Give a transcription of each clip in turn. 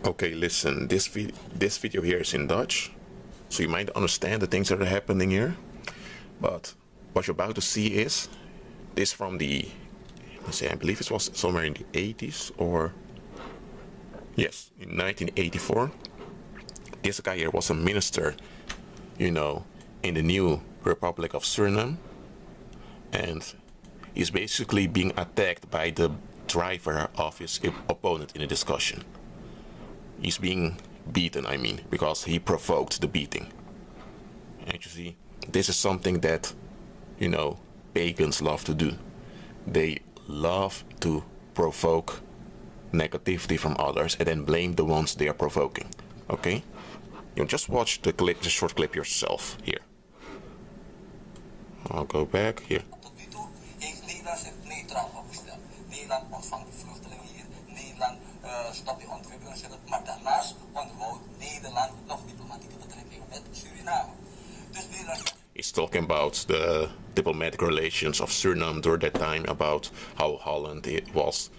Okay, listen, this video here is in Dutch, so you might understand the things that are happening here, but what you're about to see is this from the, let's say, I believe it was somewhere in the 80s, or yes, in 1984. This guy here was a minister, you know, in the new Republic of Suriname, and he's basically being attacked by the driver of his opponent in a discussion. He's being beaten, I mean, because he provoked the beating. And you see, this is something that, you know, pagans love to do. They love to provoke negativity from others and then blame the ones they are provoking. Okay? You just watch the clip, the short clip yourself here. I'll go back here. Stopt die ontwikkeling, maar daarnaast onderhoudt Nederland nog diplomatieke betrekkingen met Suriname. Dus he's talking about the diplomatic relations of Suriname during that time, about how Holland was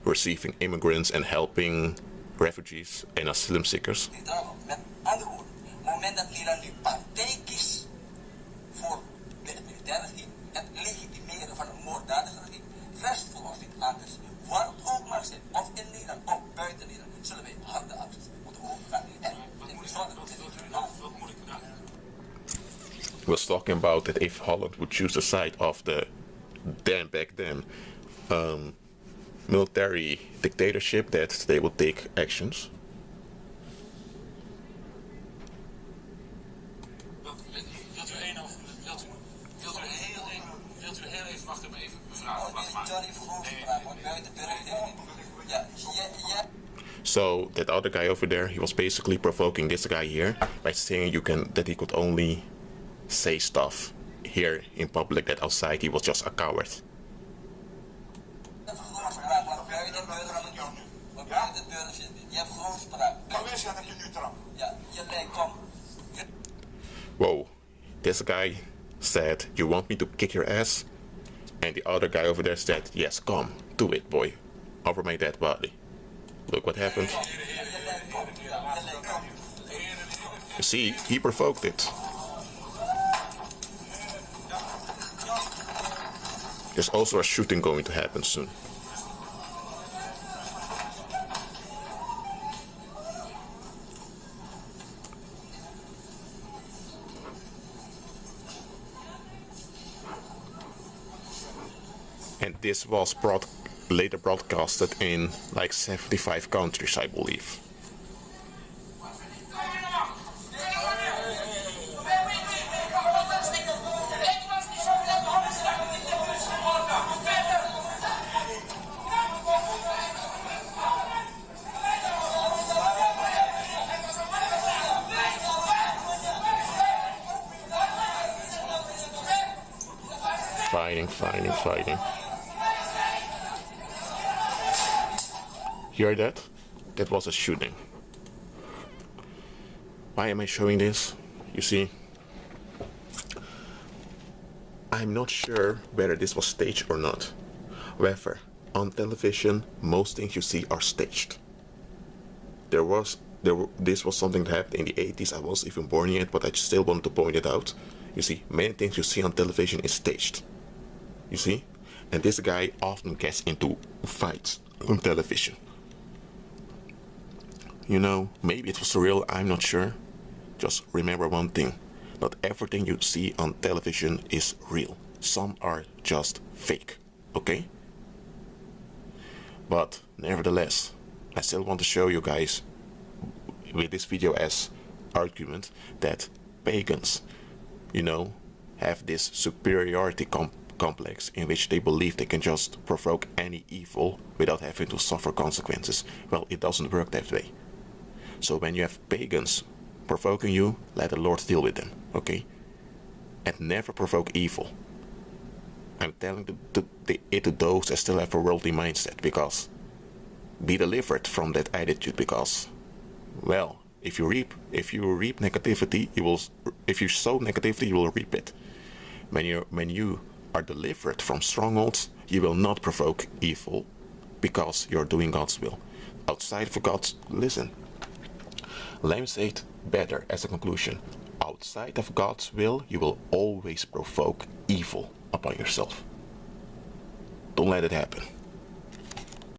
receiving immigrants and helping refugees and asylum seekers. Met andere woorden, op het moment dat Nederland nu partij kiest voor het militaire regime, het legitimeren van een moorddadige regime, rest voor ons niet anders. Waar het ook maar zit, of in Nederland of buiten Nederland, zullen wij harde acties moeten overgaan. En ik moet zorgen dat he was talking about that if Holland would choose the side of the back then military dictatorship, that they would take actions. Wilt u heel even wachten, maar even mevrouw? So that other guy over there, he was basically provoking this guy here by saying that he could only say stuff here in public, that outside he was just a coward. Whoa, this guy said, "You want me to kick your ass?" And the other guy over there said, "Yes, come, do it, boy, over my dead body." Look what happened. You see, he provoked it. There's also a shooting going to happen soon. And this was later broadcasted in like 75 countries, I believe. Fighting. Hear that? That was a shooting. Why am I showing this? You see, I'm not sure whether this was staged or not. However, on television, most things you see are staged. This was something that happened in the 80s. I wasn't even born yet, but I still wanted to point it out. You see, many things you see on television is staged. You see? And this guy often gets into fights on television. You know, maybe it was real, I'm not sure. Just remember one thing. Not everything you see on television is real. Some are just fake. Okay? But nevertheless, I still want to show you guys with this video as argument that pagans, you know, have this superiority complex in which they believe they can just provoke any evil without having to suffer consequences. Well, it doesn't work that way. So when you have pagans provoking you, let the Lord deal with them, okay? And never provoke evil. I'm telling it to those that still have a worldly mindset, because be delivered from that attitude, because, well, if you reap negativity, if you sow negativity, you will reap it. When you are delivered from strongholds, you will not provoke evil, because you're doing God's will. Outside of God's, listen, Let me say it better as a conclusion. Outside of God's will, you will always provoke evil upon yourself. Don't let it happen.